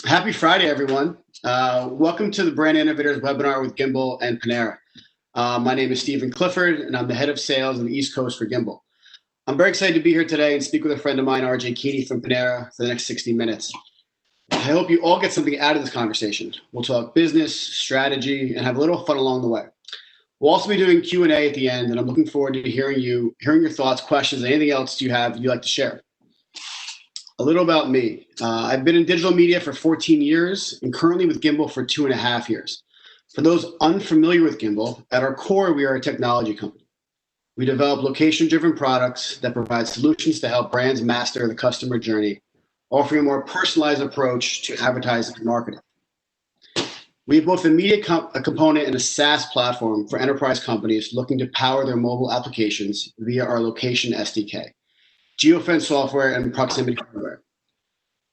Happy Friday, everyone. Welcome to the Brand Innovators webinar with Gimbal and Panera. My name is Stephen Clifford, and I'm the head of sales on the East Coast for Gimbal. I'm very excited to be here today and speak with a friend of mine, Keeney from Panera, for the next 60 minutes. I hope you all get something out of this conversation. We'll talk business, strategy, and have a little fun along the way. We'll also be doing Q&A at the end, and I'm looking forward to hearing your thoughts, questions, and anything else you'd like to share. A little about me. I've been in digital media for 14 years and currently with Gimbal for 2.5 years. For those unfamiliar with Gimbal, at our core, we are a technology company. We develop location-driven products that provide solutions to help brands master the customer journey, offering a more personalized approach to advertising and marketing. We have both a media component and a SaaS platform for enterprise companies looking to power their mobile applications via our location SDK, geofence software, and proximity hardware.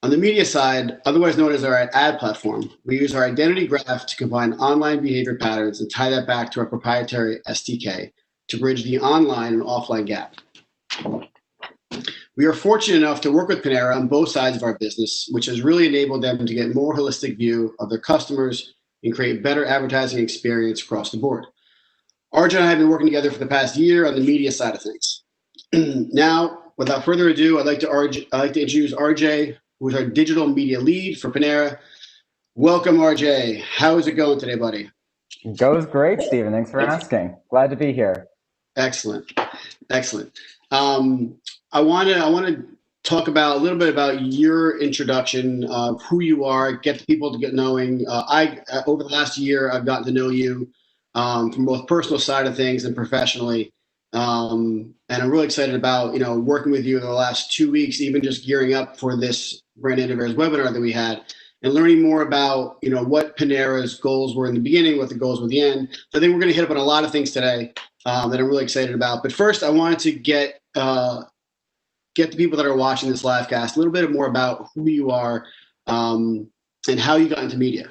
On the media side, otherwise known as our ad platform, we use our identity graph to combine online behavior patterns and tie that back to our proprietary SDK to bridge the online and offline gap. We are fortunate enough to work with Panera on both sides of our business, which has really enabled them to get a more holistic view of their customers and create better advertising experience across the board. RJ and I have been working together for the past year on the media side of things. Now, without further ado, I'd like to introduce RJ, who is our digital media lead for Panera. Welcome, RJ. How is it going today, buddy? Goes great, Stephen. Thanks for asking. Glad to be here. Excellent. I want to talk about a little bit about your introduction of who you are, get the people to get knowing. Over the last year, I've gotten to know you from both personal side of things and professionally. And I'm really excited about, working with you in the last 2 weeks, even just gearing up for this Brand Innovators webinar that we had and learning more about, what Panera's goals were in the beginning, what the goals were at the end. So I think we're going to hit up on a lot of things today that I'm really excited about. But first, I wanted to get the people that are watching this live cast a little bit more about who you are and how you got into media.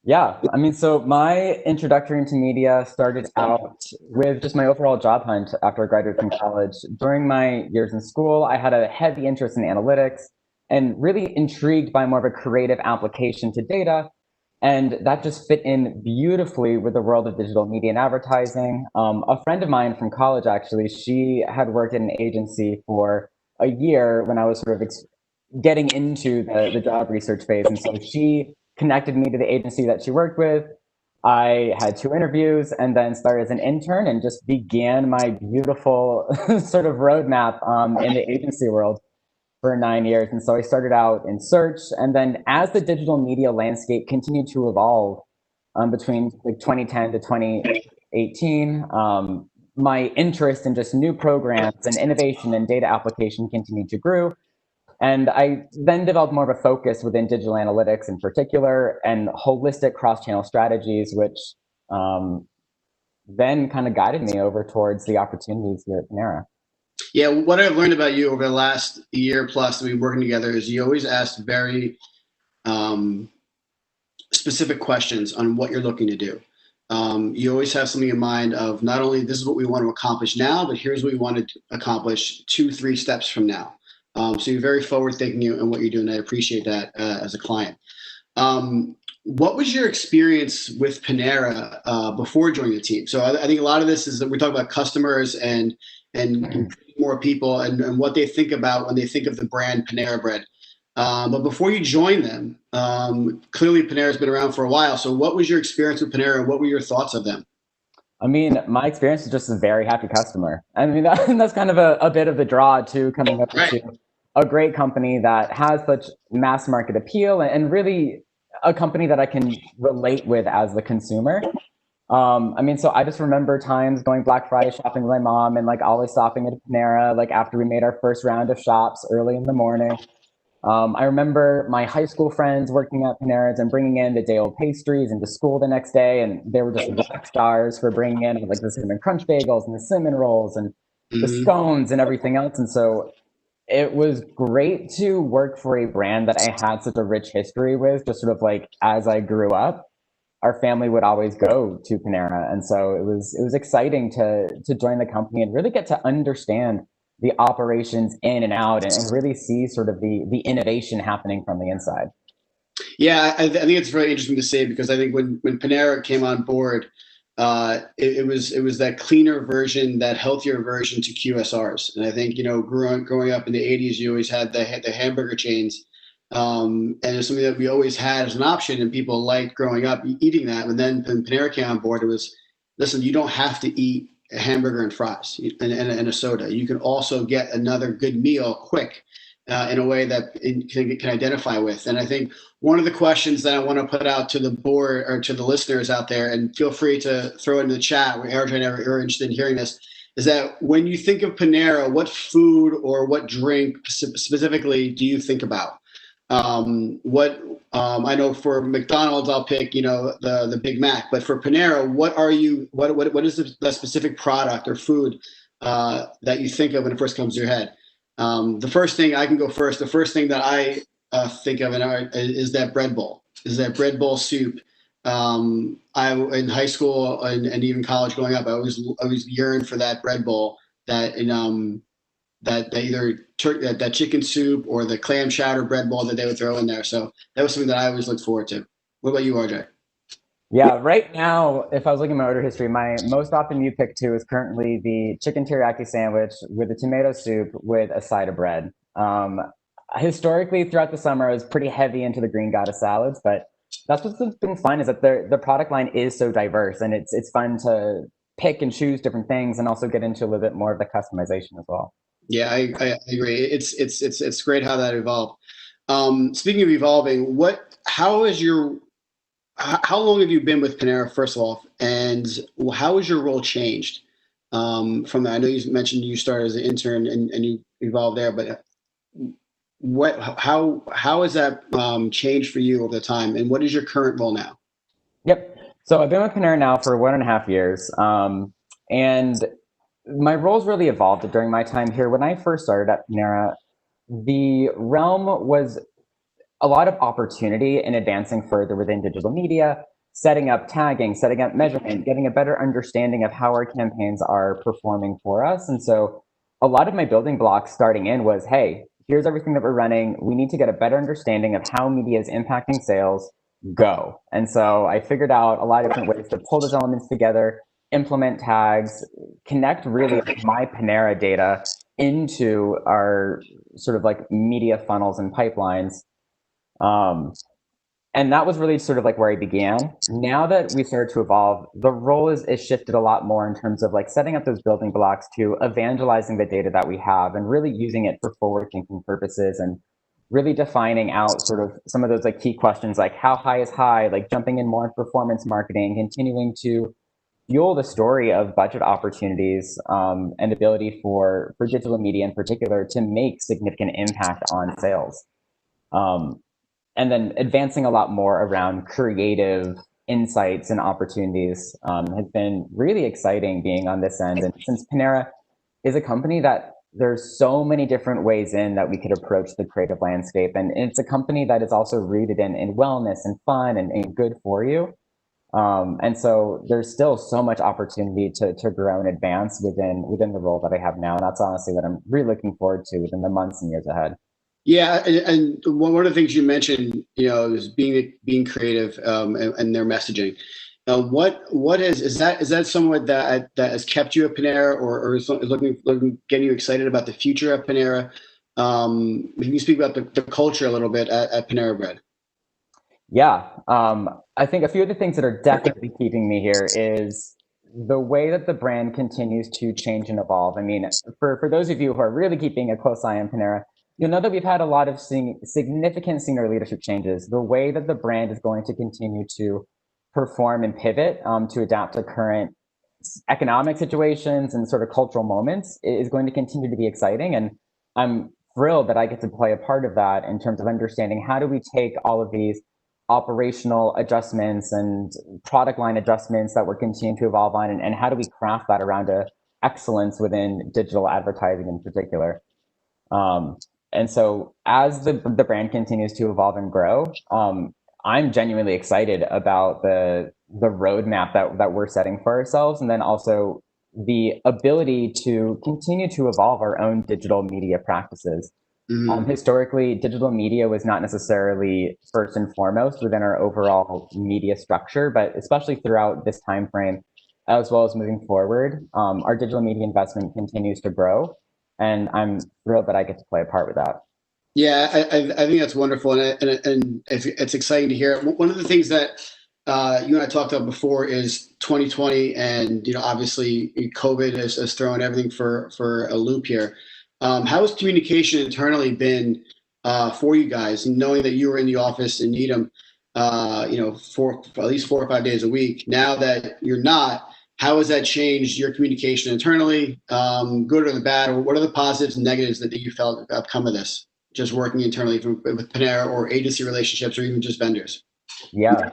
Yeah, so my introductory into media started out with just my overall job hunt after I graduated from college. During my years in school, I had a heavy interest in analytics and really intrigued by more of a creative application to data. And that just fit in beautifully with the world of digital media and advertising. A friend of mine from college, actually, she had worked in an agency for a year when I was sort of getting into the job research phase. And so she connected me to the agency that she worked with. I had 2 interviews and then started as an intern and just began my beautiful sort of roadmap in the agency world for 9 years. And so I started out in search. And then as the digital media landscape continued to evolve between like 2010 to 2018, my interest in just new programs and innovation and data application continued to grow. And I then developed more of a focus within digital analytics in particular and holistic cross-channel strategies, which then kind of guided me over towards the opportunities here at Panera. Yeah, what I've learned about you over the last year plus that we've been working together is you always ask very specific questions on what you're looking to do. You always have something in mind of not only this is what we want to accomplish now, but here's what we want to accomplish 2-3 steps from now. So you're very forward-thinking in what you're doing. I appreciate that as a client. What was your experience with Panera before joining the team? So I think a lot of this is that we talk about customers and more people and what they think about when they think of the brand Panera Bread. But before you joined them, clearly Panera's been around for a while. So what was your experience with Panera? What were your thoughts of them? My experience is just a very happy customer. That's kind of a bit of the draw to coming up to a great company that has such mass market appeal and really a company that I can relate with as the consumer. So I just remember times going Black Friday shopping with my mom and like always stopping at a Panera, like after we made our first round of shops early in the morning. I remember my high school friends working at Panera's and bringing in the day-old pastries into school the next day, and they were just rock stars for bringing in like the cinnamon crunch bagels and the cinnamon rolls and the scones and everything else. And so it was great to work for a brand that I had such a rich history with, just sort of like as I grew up. Our family would always go to Panera. And so it was exciting to join the company and really get to understand the operations in and out and really see sort of the innovation happening from the inside. Yeah, I think it's very interesting to say because I think when Panera came on board, it was that cleaner version, that healthier version to QSRs. And I think growing up in the '80s, you always had the hamburger chains, and it's something that we always had as an option, and people liked growing up eating that. And then when Panera came on board, it was listen, you don't have to eat a hamburger and fries and a soda. You can also get another good meal quick in a way that it can identify with. And I think one of the questions that I want to put out to the board or to the listeners out there, and feel free to throw it in the chat where Eric and I are interested in hearing this, is that when you think of Panera, what food or what drink specifically do you think about? What I know for McDonald's, I'll pick the Big Mac, but for Panera, what is the specific product or food that you think of when it first comes to your head? The first thing I can go first. The first thing that I think of is that bread bowl. Is that bread bowl soup? I in high school and even college growing up, I always yearned for that bread bowl. That either that chicken soup or the clam chowder bread bowl that they would throw in there. So that was something that I always looked forward to. What about you, RJ? Yeah, right now, if I was looking at my order history, my most often you pick to is currently the chicken teriyaki sandwich with the tomato soup with a side of bread. Historically, throughout the summer, I was pretty heavy into the green goddess salads, but that's what's been fun is that the product line is so diverse, and it's fun to pick and choose different things, and also get into a little bit more of the customization as well. Yeah, I agree. It's great how that evolved. Speaking of evolving, how long have you been with Panera, first of all, and how has your role changed from that? I know you mentioned you started as an intern and you evolved there, but how has that changed for you over the time, and what is your current role now? Yep. So I've been with Panera now for 1.5 years, and my roles really evolved during my time here. When I first started at Panera, the realm was a lot of opportunity in advancing further within digital media, setting up tagging, setting up measurement, getting a better understanding of how our campaigns are performing for us. And so a lot of my building blocks starting in was, hey, here's everything that we're running. We need to get a better understanding of how media is impacting sales. Go. And so I figured out a lot of different ways to pull those elements together, implement tags, connect really my Panera data into our sort of like media funnels and pipelines, um, and that was really sort of like where I began. Now that we started to evolve, the role is shifted a lot more in terms of like setting up those building blocks to evangelizing the data that we have and really using it for forward thinking purposes, and really defining out sort of some of those like key questions like how high is high, like jumping in more performance marketing, continuing to fuel the story of budget opportunities, and ability for digital media in particular to make significant impact on sales. Um, and then advancing a lot more around creative insights and opportunities, has been really exciting being on this end. And since Panera is a company that there's so many different ways in that we could approach the creative landscape, and it's a company that is also rooted in wellness and fun and good for you. And so there's still so much opportunity to grow and advance within the role that I have now. And that's honestly what I'm really looking forward to within the months and years ahead. Yeah, and one of the things you mentioned, is being creative, and their messaging. What is that somewhat that has kept you at Panera, or is looking getting you excited about the future at Panera? Can you speak about the culture a little bit at Panera Bread? Yeah, I think a few of the things that are definitely keeping me here is the way that the brand continues to change and evolve. I mean, for those of you who are really keeping a close eye on Panera, you'll know that we've had a lot of significant senior leadership changes. The way that the brand is going to continue to perform and pivot, to adapt to current economic situations and sort of cultural moments is going to continue to be exciting. And I'm thrilled that I get to play a part of that in terms of understanding how do we take all of these operational adjustments and product line adjustments that we're continuing to evolve on, and how do we craft that around a excellence within digital advertising in particular. And so as the brand continues to evolve and grow, I'm genuinely excited about the roadmap that we're setting for ourselves, and then also the ability to continue to evolve our own digital media practices. Mhm. Historically, digital media was not necessarily first and foremost within our overall media structure, but especially throughout this time frame, as well as moving forward, our digital media investment continues to grow, and I'm thrilled that I get to play a part with that. Yeah, I think that's wonderful, and it's exciting to hear. One of the things that you and I talked about before is 2020, and obviously COVID has thrown everything for a loop here. How has communication internally been for you guys, knowing that you were in the office in Needham, for at least 4 or 5 days a week? Now that you're not, how has that changed your communication internally, good or the bad, or what are the positives and negatives that you felt have come of this? Just working internally with Panera or agency relationships or even just vendors? Yeah,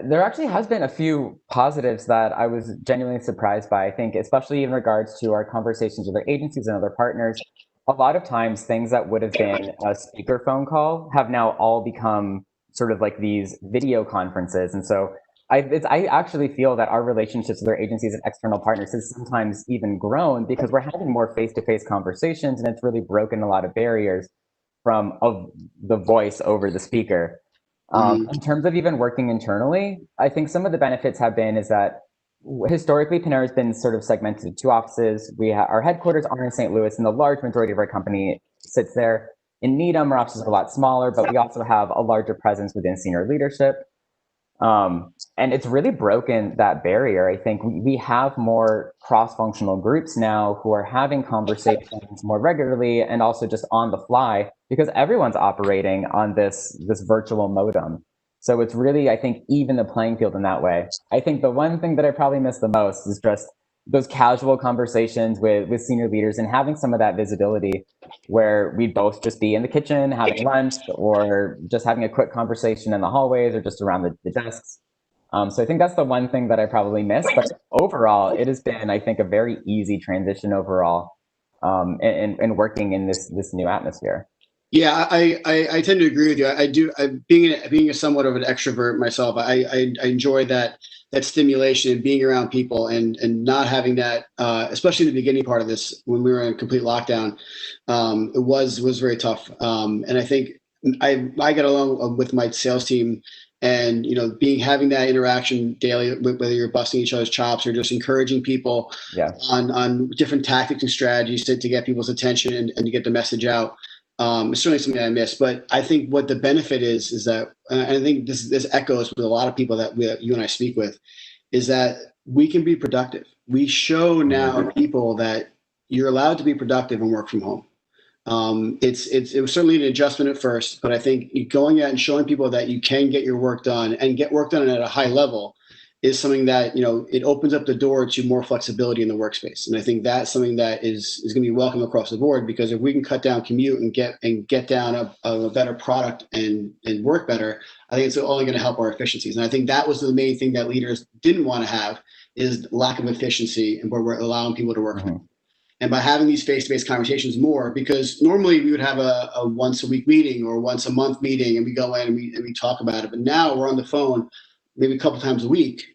there actually has been a few positives that I was genuinely surprised by. I think, especially in regards to our conversations with our agencies and other partners, a lot of times things that would have been a speaker phone call have now all become sort of like these video conferences. And so I actually feel that our relationships with our agencies and external partners has sometimes even grown because we're having more face-to-face conversations, and it's really broken a lot of barriers from of the voice over the speaker. Mm-hmm. In terms of even working internally, I think some of the benefits have been is that historically Panera has been sort of segmented into two offices. Our headquarters are in St. Louis, and the large majority of our company sits there. In Needham, our offices are a lot smaller, but we also have a larger presence within senior leadership. And it's really broken that barrier. I think we have more cross-functional groups now who are having conversations more regularly and also just on the fly because everyone's operating on this virtual modem. So it's really, I think, even the playing field in that way. I think the one thing that I probably miss the most is just those casual conversations with senior leaders and having some of that visibility where we'd both just be in the kitchen having lunch or just having a quick conversation in the hallways or just around the desks. So I think that's the one thing that I probably missed. But overall, it has been, I think, a very easy transition overall in working in this new atmosphere. Yeah, I tend to agree with you. I do. Being a somewhat of an extrovert myself, I enjoy that stimulation and being around people and not having that, especially in the beginning part of this when we were in complete lockdown. It was very tough, and I think I get along with my sales team, and having that interaction daily, whether you're busting each other's chops or just encouraging people Yeah. on different tactics and strategies to get people's attention and to get the message out. It's certainly something I miss, but I think what the benefit is that, and I think this echoes with a lot of people that you and I speak with, is that we can be productive. We show now people that you're allowed to be productive and work from home. It was certainly an adjustment at first, but I think going out and showing people that you can get your work done and get work done at a high level is something that it opens up the door to more flexibility in the workspace. And I think that's something that is going to be welcome across the board, because if we can cut down commute and get down a better product and work better, I think it's only going to help our efficiencies. And I think that was the main thing that leaders didn't want to have, is lack of efficiency, and where we're allowing people to work from home. And by having these face-to-face conversations more, because normally we would have a once a week meeting or once a month meeting, and we go in and we talk about it. But now we're on the phone maybe a couple times a week,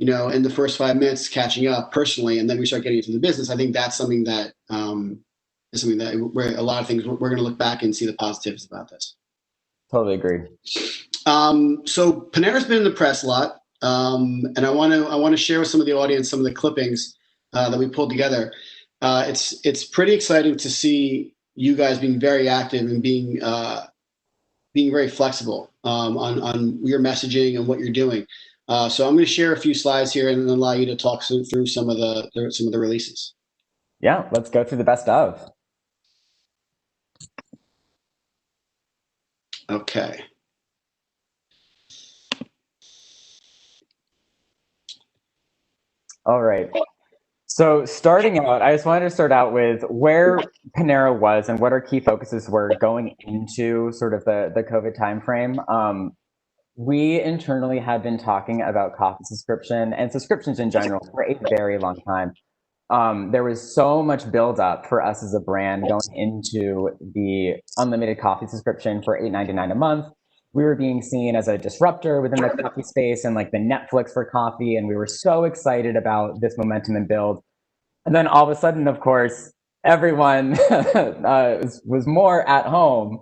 in the first 5 minutes catching up personally, and then we start getting into the business. I think that's something that is something that where a lot of things we're going to look back and see the positives about this. Totally agreed. So Panera's been in the press a lot, and I want to share with some of the audience some of the clippings that we pulled together. It's pretty exciting to see you guys being very active and being very flexible on your messaging and what you're doing. So I'm going to share a few slides here and then allow you to talk through some of the releases. Yeah, let's go through the best of. Okay. All right. So starting out, I just wanted to start out with where Panera was and what our key focuses were going into sort of the COVID timeframe. We internally had been talking about coffee subscription and subscriptions in general for a very long time. There was so much buildup for us as a brand going into the unlimited coffee subscription for $8.99 a month. We were being seen as a disruptor within the coffee space and like the Netflix for coffee. And we were so excited about this momentum and build. And then all of a sudden, of course, everyone was more at home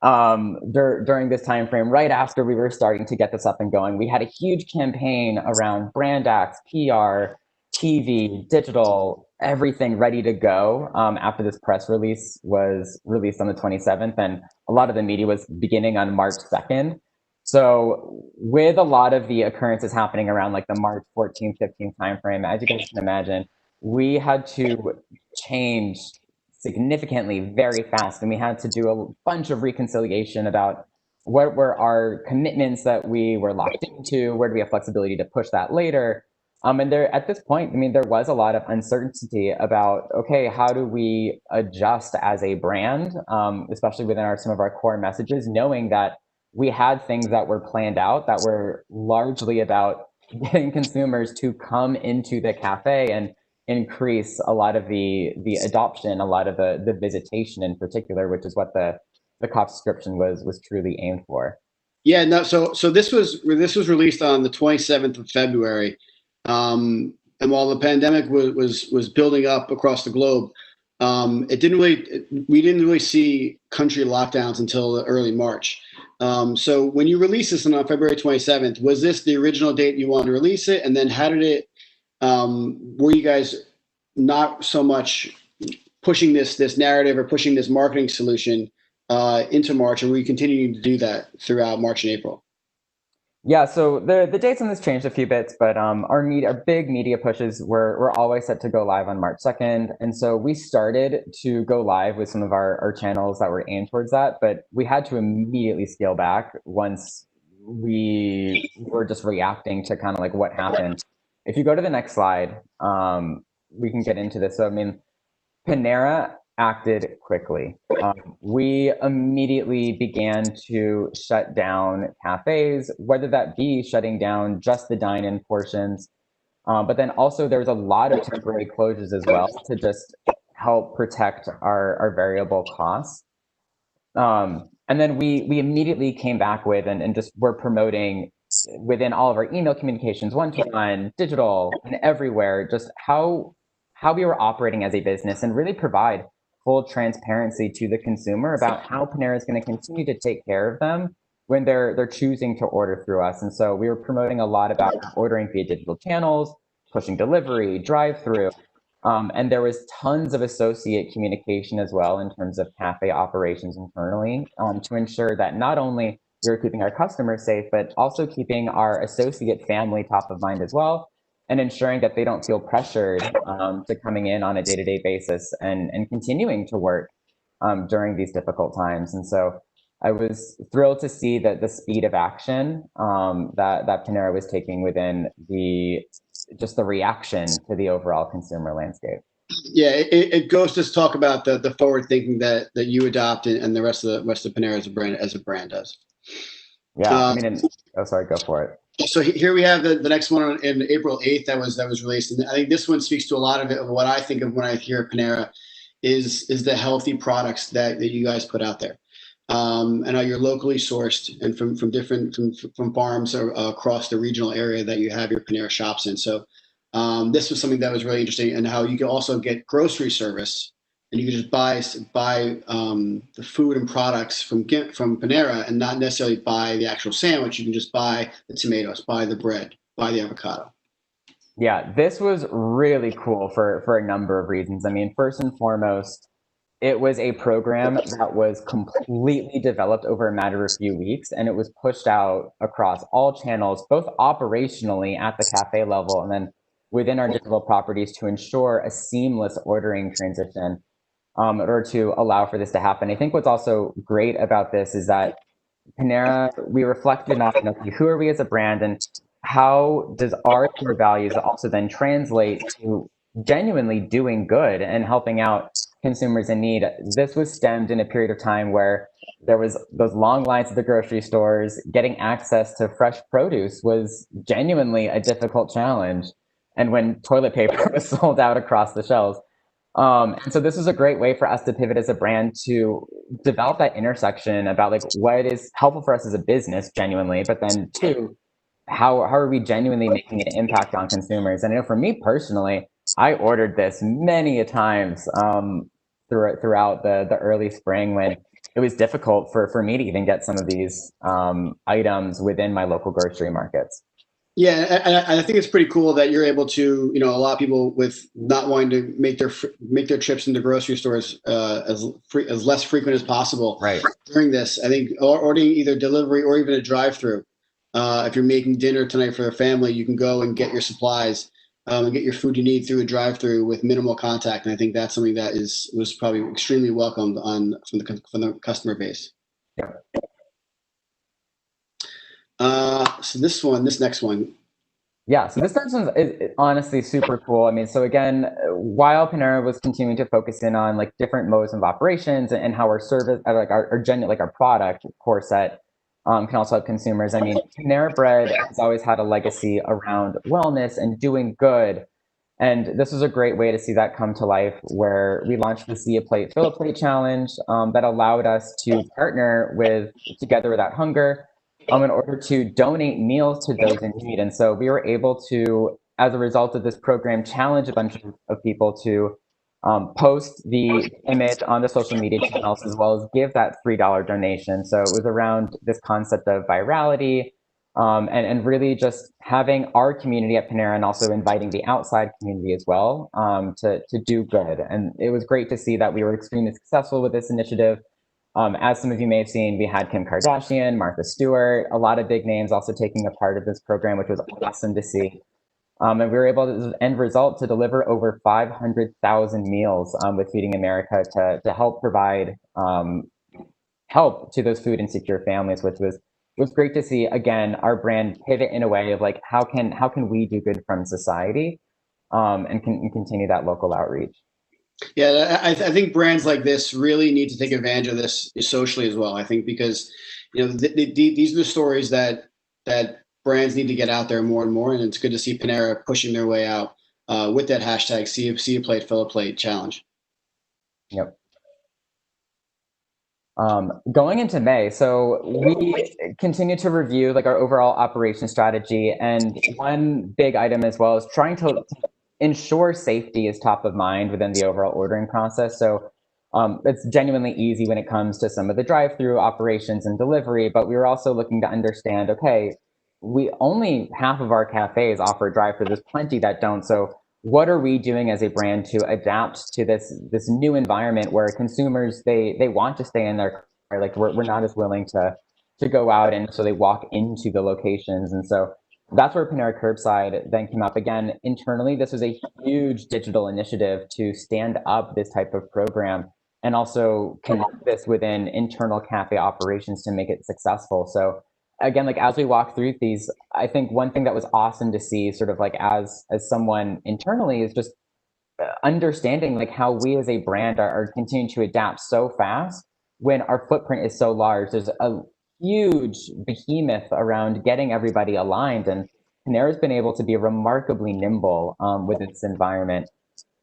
during this time frame, right after we were starting to get this up and going. We had a huge campaign around brand acts, PR, TV, digital, everything ready to go after this press release was released on the 27th, and a lot of the media was beginning on March 2nd. So with a lot of the occurrences happening around like the March 14th, 15th timeframe, as you guys can imagine, we had to change significantly very fast, and we had to do a bunch of reconciliation about what were our commitments that we were locked into, where do we have flexibility to push that later. And there, at this point, I mean, there was a lot of uncertainty about, okay, how do we adjust as a brand, especially within some of our core messages, knowing that we had things that were planned out that were largely about getting consumers to come into the cafe and increase a lot of the adoption, a lot of the visitation in particular, which is what the cop subscription was truly aimed for. Yeah, no. So this was released on the 27th of February, and while the pandemic was building up across the globe, we didn't really see country lockdowns until early March. So when you released this on February 27th, was this the original date you wanted to release it? And then how did it? Were you guys not so much pushing this narrative or pushing this marketing solution into March, or were you continuing to do that throughout March and April? Yeah, so the dates on this changed a few bits, but our big media pushes were always set to go live on March 2nd, and so we started to go live with some of our channels that were aimed towards that, but we had to immediately scale back once we were just reacting to kind of like what happened. If you go to the next slide, we can get into this. So I mean, Panera acted quickly. We immediately began to shut down cafes, whether that be shutting down just the dine-in portions, but then also there was a lot of temporary closures as well to just help protect our variable costs. And then we immediately came back with and just were promoting within all of our email communications, one-to-one, digital, and everywhere, just how we were operating as a business and really provide full transparency to the consumer about how Panera is going to continue to take care of them when they're choosing to order through us. And so we were promoting a lot about ordering via digital channels, pushing delivery, drive-through, and there was tons of associate communication as well in terms of cafe operations internally to ensure that not only we were keeping our customers safe, but also keeping our associate family top of mind as well, and ensuring that they don't feel pressured to coming in on a day-to-day basis and continuing to work during these difficult times. And so I was thrilled to see that the speed of action that Panera was taking within just the reaction to the overall consumer landscape. Yeah, it goes to talk about the forward thinking that you adopt and the rest of Panera as a brand does. Yeah, I mean, oh, sorry, go for it. So here we have the next one in April 8th that was released, and I think this one speaks to a lot of it of what I think of when I hear Panera is the healthy products that you guys put out there, and how you're locally sourced and from different from farms across the regional area that you have your Panera shops in. So this was something that was really interesting, and how you can also get grocery service, and you can just buy the food and products from Panera, and not necessarily buy the actual sandwich. You can just buy the tomatoes, buy the bread, buy the avocado. Yeah, this was really cool for a number of reasons. I mean, first and foremost, it was a program that was completely developed over a matter of a few weeks, and it was pushed out across all channels, both operationally at the cafe level and then within our digital properties to ensure a seamless ordering transition in order to allow for this to happen. I think what's also great about this is that Panera, we reflected on, okay, who are we as a brand, and how does our core values also then translate to genuinely doing good and helping out consumers in need. This was stemmed in a period of time where there was those long lines at the grocery stores. Getting access to fresh produce was genuinely a difficult challenge, and when toilet paper was sold out across the shelves. And so this was a great way for us to pivot as a brand to develop that intersection about like what is helpful for us as a business genuinely, but then two, how are we genuinely making an impact on consumers? And I know for me personally, I ordered this many a times throughout the early spring when it was difficult for me to even get some of these items within my local grocery markets. Yeah, and I think it's pretty cool that you're able to, a lot of people with not wanting to make their trips into grocery stores as less frequent as possible Right. during this. I think ordering either delivery or even a drive-through. If you're making dinner tonight for a family, you can go and get your supplies and get your food you need through a drive-through with minimal contact. And I think that's something that was probably extremely welcomed from the customer base. Yeah. So this next one. Yeah, so this next one's is honestly super cool. I mean, so again, while Panera was continuing to focus in on like different modes of operations and how our service, like our product core set, can also help consumers. I mean, Panera Bread has always had a legacy around wellness and doing good, and this was a great way to see that come to life. Where we launched the See a Plate, Fill a Plate challenge that allowed us to partner with Together Without Hunger in order to donate meals to those in need. And so we were able to, as a result of this program, challenge a bunch of people to post the image on the social media channels as well as give that $3 donation. So it was around this concept of virality and really just having our community at Panera and also inviting the outside community as well to do good. And it was great to see that we were extremely successful with this initiative. As some of you may have seen, we had Kim Kardashian, Martha Stewart, a lot of big names also taking a part of this program, which was awesome to see. And we were able to, end result, to deliver over 500,000 meals with Feeding America to help provide help to those food insecure families, which was great to see. Again, our brand pivot in a way of like, how can we do good from society and continue that local outreach. Yeah, I think brands like this really need to take advantage of this socially as well. I think because these are the stories that brands need to get out there more and more, and it's good to see Panera pushing their way out with that hashtag See a Plate, Fill a Plate challenge. Yep. Going into May, so we continue to review like our overall operation strategy, and one big item as well is trying to ensure safety is top of mind within the overall ordering process. So it's genuinely easy when it comes to some of the drive-through operations and delivery, but we were also looking to understand, okay, we only half of our cafes offer drive-through. There's plenty that don't. So what are we doing as a brand to adapt to this new environment where consumers they want to stay in their car, like we're not as willing to go out, and so they walk into the locations. And so that's where Panera Curbside then came up. Again, internally, this was a huge digital initiative to stand up this type of program and also connect this within internal cafe operations to make it successful. So again, like as we walk through these, I think one thing that was awesome to see, sort of like as someone internally, is just understanding like how we as a brand are continuing to adapt so fast when our footprint is so large. There's a huge behemoth around getting everybody aligned, and Panera's been able to be remarkably nimble with its environment.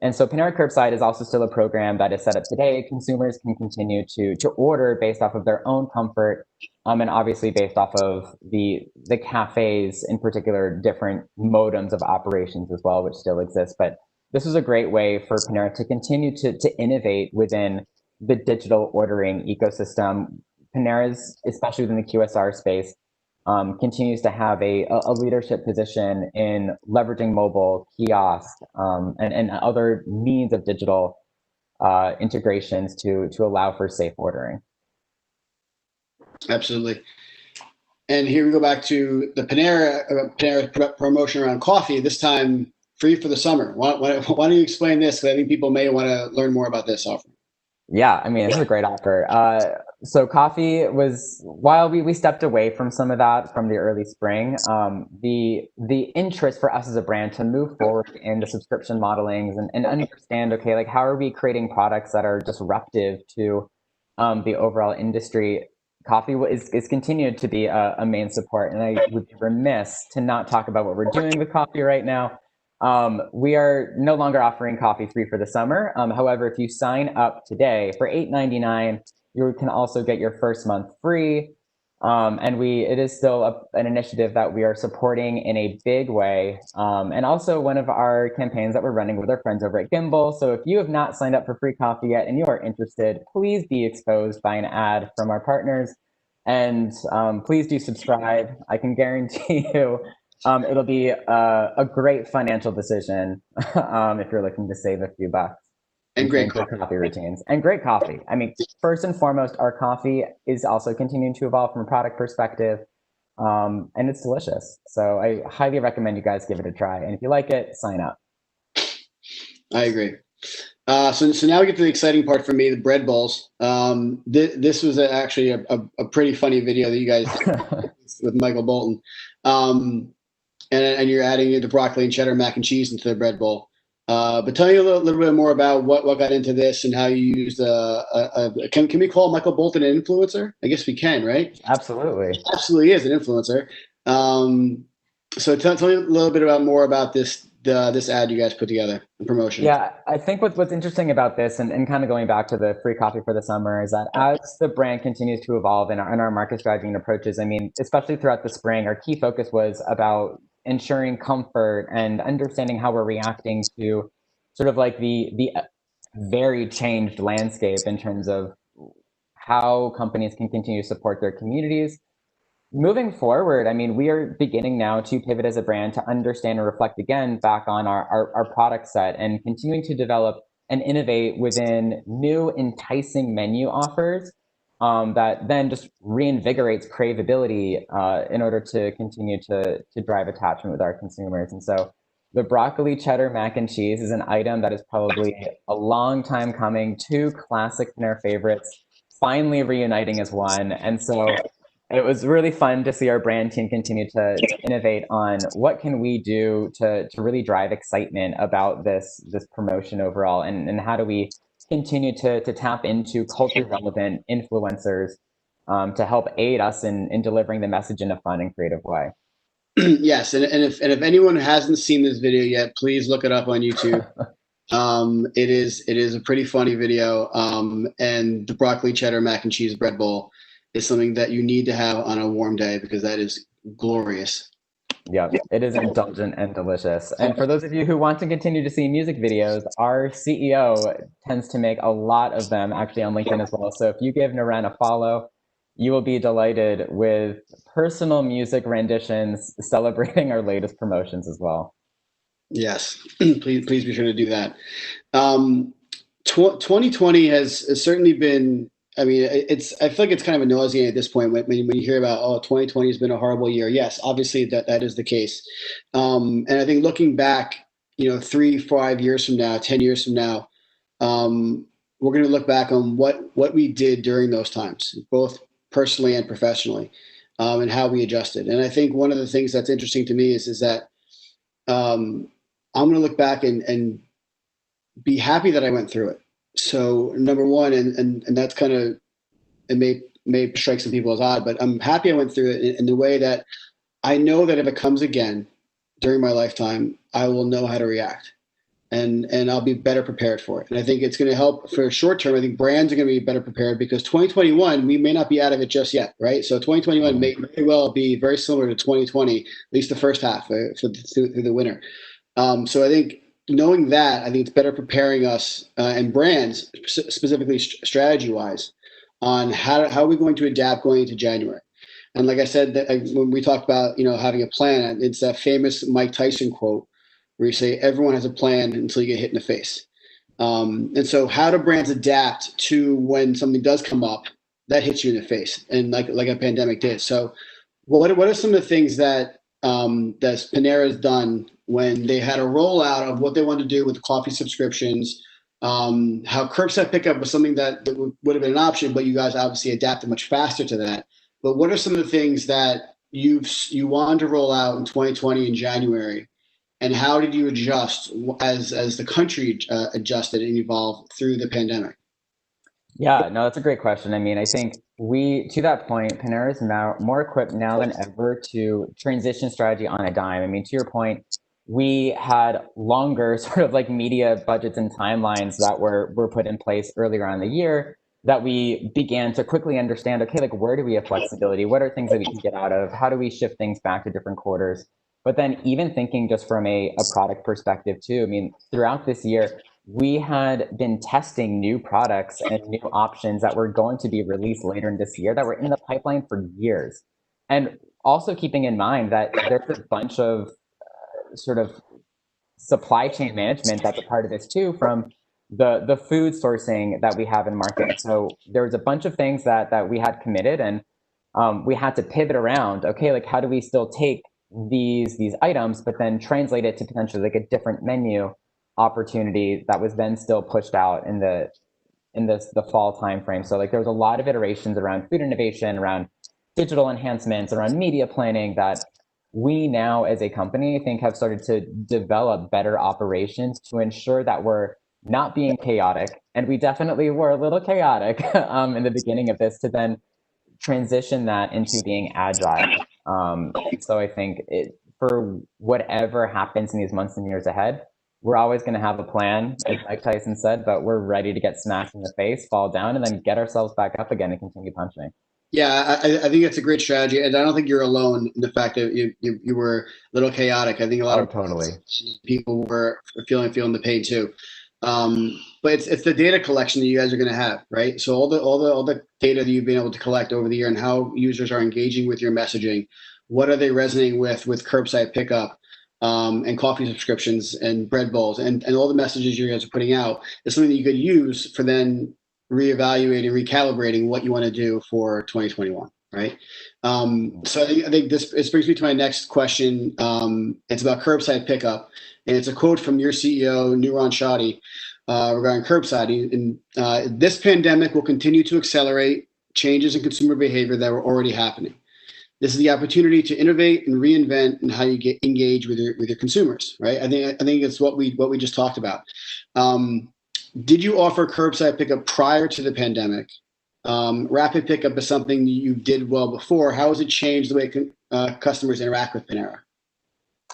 And so Panera Curbside is also still a program that is set up today. Consumers can continue to order based off of their own comfort, and obviously based off of the cafes in particular, different modems of operations as well, which still exist. But this is a great way for Panera to continue to innovate within the digital ordering ecosystem. Panera's, especially within the QSR space, continues to have a leadership position in leveraging mobile kiosk and other means of digital integrations to allow for safe ordering. Absolutely. And here we go back to the Panera promotion around coffee, this time free for the summer. Why don't you explain this? Because I think people may want to learn more about this offer. Yeah, I mean, this is a great offer. So coffee was, while we stepped away from some of that from the early spring, the interest for us as a brand to move forward in the subscription modelings and understand, okay, like how are we creating products that are disruptive to the overall industry. Coffee is continued to be a main support, and I would be remiss to not talk about what we're doing with coffee right now. We are no longer offering coffee free for the summer. However, if you sign up today for $8.99, you can also get your first month free. And it is still an initiative that we are supporting in a big way. And also one of our campaigns that we're running with our friends over at Gimbal. So if you have not signed up for free coffee yet and you are interested, please be exposed by an ad from our partners. And please do subscribe. I can guarantee you it'll be a great financial decision if you're looking to save a few bucks And and great change your coffee. coffee routines. And great coffee. I mean, first and foremost, our coffee is also continuing to evolve from a product perspective, and it's delicious. So I highly recommend you guys give it a try. And if you like it, sign up. I agree. So now we get to the exciting part for me, the bread bowls. This was actually a pretty funny video that you guys did with Michael Bolton. And you're adding the broccoli and cheddar mac and cheese into the bread bowl. But tell me a little bit more about what got into this and how you used can we call Michael Bolton an influencer? I guess we can, right? Absolutely. Absolutely is an influencer. So tell me a little bit more about this ad you guys put together, the promotion. Yeah, I think what's interesting about this, and kind of going back to the free coffee for the summer, is that as the brand continues to evolve in our market strategy and approaches, I mean, especially throughout the spring, our key focus was about ensuring comfort and understanding how we're reacting to sort of like the very changed landscape in terms of how companies can continue to support their communities. Moving forward, I mean, we are beginning now to pivot as a brand to understand and reflect again back on our product set and continuing to develop and innovate within new enticing menu offers that then just reinvigorates craveability in order to continue to drive attachment with our consumers. And so the broccoli cheddar mac and cheese is an item that is probably a long time coming, two classic Panera favorites finally reuniting as one. And so it was really fun to see our brand team continue to innovate on what can we do to really drive excitement about this promotion overall, and how do we continue to tap into culture relevant influencers to help aid us in delivering the message in a fun and creative way. Yes, and if anyone hasn't seen this video yet, please look it up on YouTube. It is a pretty funny video. And the broccoli cheddar mac and cheese bread bowl is something that you need to have on a warm day because that is glorious. Yep, it is indulgent and delicious. And for those of you who want to continue to see music videos, our CEO tends to make a lot of them actually on LinkedIn as well. So if you give Naren a follow, you will be delighted with personal music renditions celebrating our latest promotions as well. Yes, please be sure to do that. 2020 has certainly been. I mean, I feel like it's kind of a nauseating at this point when you hear about 2020 has been a horrible year. Yes, obviously that is the case. And I think looking back, 3, 5 years from now, 10 years from now, we're going to look back on what we did during those times, both personally and professionally, and how we adjusted. And I think one of the things that's interesting to me is that I'm going to look back and be happy that I went through it. So number one, and that's kind of, it may strike some people as odd, but I'm happy I went through it in the way that I know that if it comes again during my lifetime, I will know how to react, and I'll be better prepared for it. And I think it's going to help for short term. I think brands are going to be better prepared because 2021 we may not be out of it just yet, right? So 2021 may very well be very similar to 2020, at least the first half through the winter. So I think knowing that, I think it's better preparing us and brands, specifically strategy wise, on how are we going to adapt going into January. And like I said, when we talked about having a plan, it's that famous Mike Tyson quote where you say everyone has a plan until you get hit in the face. And so how do brands adapt to when something does come up that hits you in the face, and like a pandemic did? So what are some of the things that Panera has done when they had a rollout of what they wanted to do with the coffee subscriptions? How curbside pickup was something that would have been an option, but you guys obviously adapted much faster to that. But what are some of the things that you wanted to roll out in 2020 in January, and how did you adjust as the country adjusted and evolved through the pandemic? Yeah, no, that's a great question. I mean, I think to that point, Panera is now more equipped now than ever to transition strategy on a dime. I mean, to your point, we had longer sort of like media budgets and timelines that were put in place earlier on in the year. that we began to quickly understand, okay, like where do we have flexibility? What are things that we can get out of? How do we shift things back to different quarters? But then even thinking just from a product perspective too, I mean, throughout this year, we had been testing new products and new options that were going to be released later in this year that were in the pipeline for years. And also keeping in mind that there's a bunch of sort of supply chain management that's a part of this too, from the food sourcing that we have in market. So there was a bunch of things that we had committed, and we had to pivot around. Okay, like how do we still take these items, but then translate it to potentially like a different menu opportunity that was then still pushed out in the fall timeframe. So like there was a lot of iterations around food innovation, around digital enhancements, around media planning that we now as a company I think have started to develop better operations to ensure that we're not being chaotic. And we definitely were a little chaotic in the beginning of this to then transition that into being agile. So I think for whatever happens in these months and years ahead, we're always going to have a plan, as Mike Tyson said, but we're ready to get smashed in the face, fall down, and then get ourselves back up again and continue punching. Yeah, I think that's a great strategy, and I don't think you're alone in the fact that you were a little chaotic. I think a lot Oh, of totally. people were feeling the pain too. But it's the data collection that you guys are going to have, right? So all the data that you've been able to collect over the year and how users are engaging with your messaging, what are they resonating with curbside pickup, and coffee subscriptions and bread bowls and all the messages you guys are putting out is something that you could use for then reevaluating, recalibrating what you want to do for 2021, right? So I think this brings me to my next question. It's about curbside pickup, and it's a quote from your CEO, Nuran Shadi, regarding curbside. And this pandemic will continue to accelerate changes in consumer behavior that were already happening. This is the opportunity to innovate and reinvent in how you get engaged with your consumers, right? I think it's what we just talked about. Did you offer curbside pickup prior to the pandemic? Rapid pickup is something you did well before. How has it changed the way customers interact with Panera?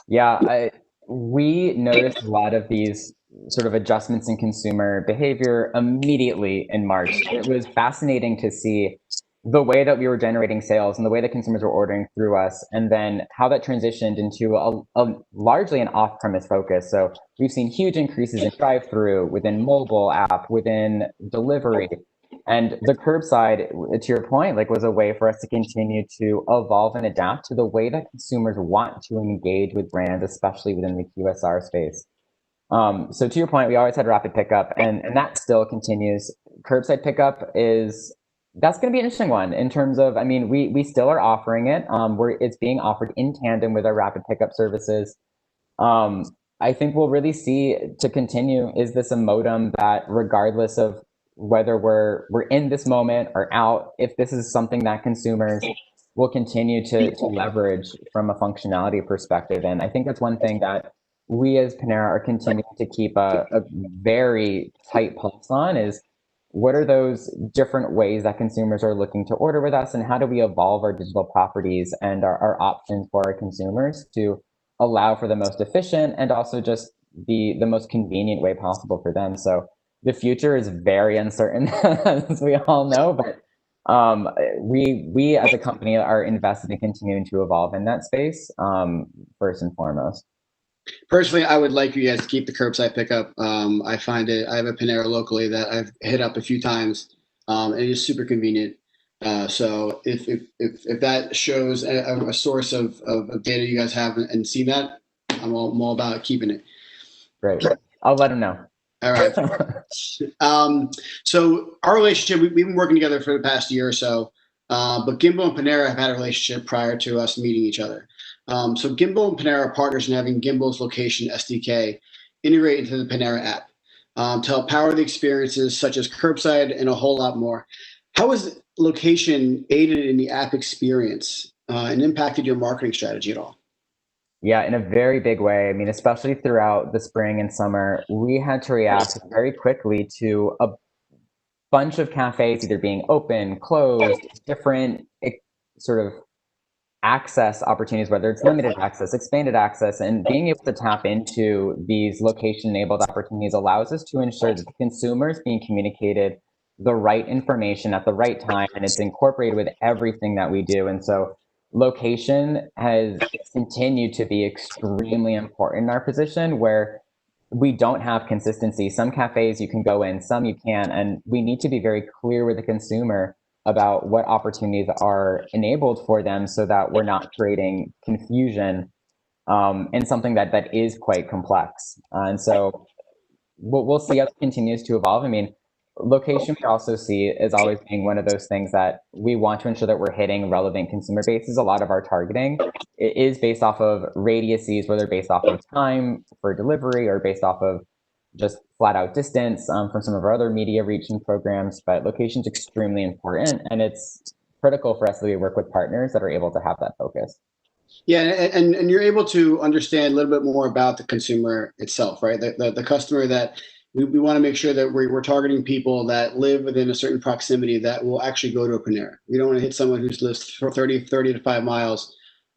Yeah, we noticed a lot of these sort of adjustments in consumer behavior immediately in March. It was fascinating to see the way that we were generating sales and the way that consumers were ordering through us, and then how that transitioned into a largely an off-premise focus. So we've seen huge increases in drive-through, within mobile app, within delivery. And the curbside, to your point, like was a way for us to continue to evolve and adapt to the way that consumers want to engage with brands, especially within the QSR space. So to your point, we always had rapid pickup, and that still continues. Curbside pickup is that's going to be an interesting one in terms of, I mean, we still are offering it. It's being offered in tandem with our rapid pickup services. I think we'll really see to continue, is this a modem that regardless of whether we're in this moment or out, if this is something that consumers will continue to leverage from a functionality perspective. And I think that's one thing that we as Panera are continuing to keep a very tight pulse on, is what are those different ways that consumers are looking to order with us, and how do we evolve our digital properties and our options for our consumers to allow for the most efficient and also just the most convenient way possible for them. So the future is very uncertain, as we all know, but we as a company are invested in continuing to evolve in that space, first and foremost. Personally, I would like you guys to keep the curbside pickup. I find it. I have a Panera locally that I've hit up a few times, and it is super convenient. So if that shows a source of data you guys have and see that, I'm all about keeping it. Great. I'll let him know. All right. So our relationship, we've been working together for the past year or so, but Gimbal and Panera have had a relationship prior to us meeting each other. So Gimbal and Panera are partners in having Gimbal's location SDK integrate into the Panera app, to help power the experiences such as curbside and a whole lot more. How has location aided in the app experience, and impacted your marketing strategy at all? Yeah, in a very big way. I mean, especially throughout the spring and summer, we had to react very quickly to a bunch of cafes either being open, closed, different sort of access opportunities, whether it's limited access, expanded access, and being able to tap into these location enabled opportunities allows us to ensure that the consumer is being communicated the right information at the right time, and it's incorporated with everything that we do. And so location has continued to be extremely important in our position, where we don't have consistency. Some cafes you can go in, some you can't, and we need to be very clear with the consumer about what opportunities are enabled for them, so that we're not creating confusion in something that is quite complex. And so we'll see how it continues to evolve. I mean, location we also see is always being one of those things that we want to ensure that we're hitting relevant consumer bases. A lot of our targeting is based off of radiuses, whether based off of time for delivery or based off of just flat out distance from some of our other media reach and programs. But location is extremely important, and it's critical for us that we work with partners that are able to have that focus. Yeah, and you're able to understand a little bit more about the consumer itself, right? The customer that we want to make sure that we're targeting people that live within a certain proximity that will actually go to a Panera. We don't want to hit someone who lives for 30 to 5 miles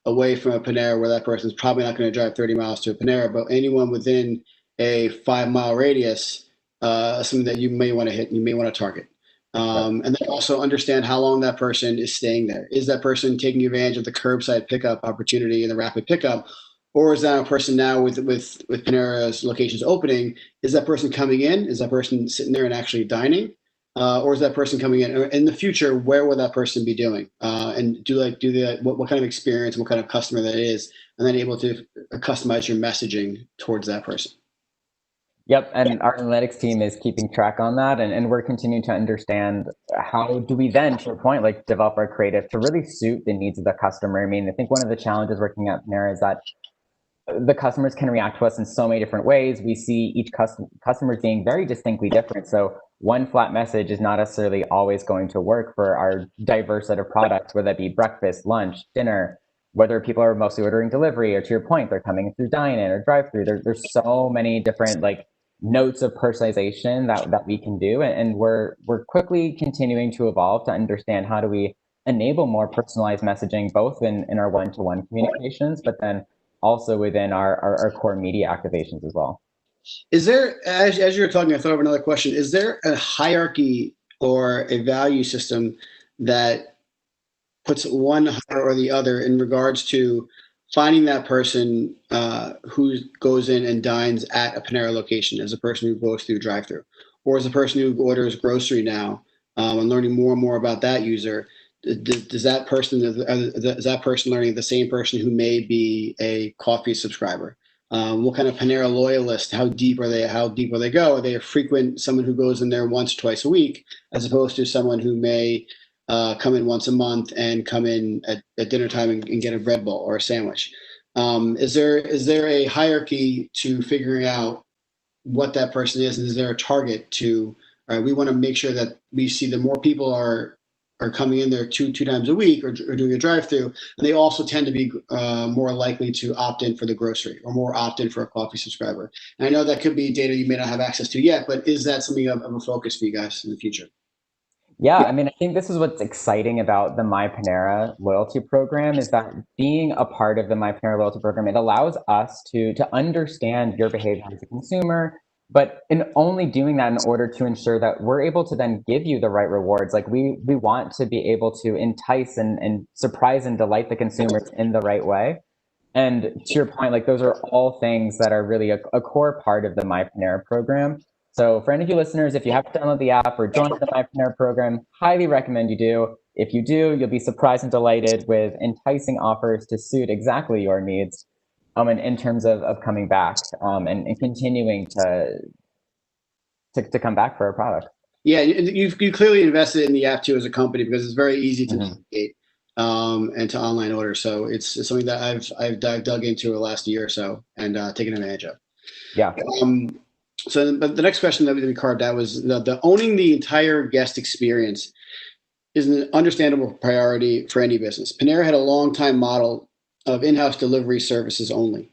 away from a Panera, where that person's probably not going to drive 30 miles to a Panera, but anyone within a 5 mile radius, something that you may want to hit, you may want to target. And then also understand how long that person is staying there. Is that person taking advantage of the curbside pickup opportunity and the rapid pickup, or is that a person now with Panera's locations opening? Is that person coming in? Is that person sitting there and actually dining, or is that person coming in the future? Where will that person be doing? And what kind of experience, what kind of customer that is, and then able to customize your messaging towards that person. Yep, and our analytics team is keeping track on that, and we're continuing to understand how do we then, to your point, like develop our creative to really suit the needs of the customer. I mean, I think one of the challenges working at Panera is that the customers can react to us in so many different ways. We see each customer being very distinctly different. So one flat message is not necessarily always going to work for our diverse set of products, whether that be breakfast, lunch, dinner, whether people are mostly ordering delivery, or to your point, they're coming through dine-in or drive-through. There's so many different like notes of personalization that we can do, and we're quickly continuing to evolve to understand how do we enable more personalized messaging, both in our one-to-one communications, but then also within our core media activations as well. Is there, as you're talking, I thought of another question. Is there a hierarchy or a value system that puts one higher or the other in regards to finding that person who goes in and dines at a Panera location, as a person who goes through drive-through, or as a person who orders grocery now, and learning more and more about that user? Does that person is that person learning the same person who may be a coffee subscriber? What kind of Panera loyalist? How deep are they? How deep will they go? Are they a frequent someone who goes in there once, twice a week, as opposed to someone who may come in once a month and come in at dinner time and get a bread bowl or a sandwich? Is there a hierarchy to figuring out what that person is, and is there a target to? All right, we want to make sure that we see that more people are coming in there two times a week, or doing a drive-through, and they also tend to be more likely to opt in for the grocery, or more opt in for a coffee subscriber. And I know that could be data you may not have access to yet, but is that something of a focus for you guys in the future? Yeah, I mean, I think this is what's exciting about the My Panera loyalty program, is that being a part of the My Panera loyalty program, it allows us to understand your behavior as a consumer, but in only doing that in order to ensure that we're able to then give you the right rewards. Like we want to be able to entice and surprise and delight the consumers in the right way. And to your point, like those are all things that are really a core part of the My Panera program. So for any of you listeners, if you have to download the app or join the My Panera program, highly recommend you do. If you do, you'll be surprised and delighted with enticing offers to suit exactly your needs, and in terms of coming back, and continuing to come back for our product. Yeah, you clearly invested in the app too as a company, because it's very easy to navigate and to online order. So it's something that I've dug into the last year or so and taken advantage of. Yeah. But the next question that we carved out was the owning the entire guest experience is an understandable priority for any business. Panera had a long time model of in-house delivery services only.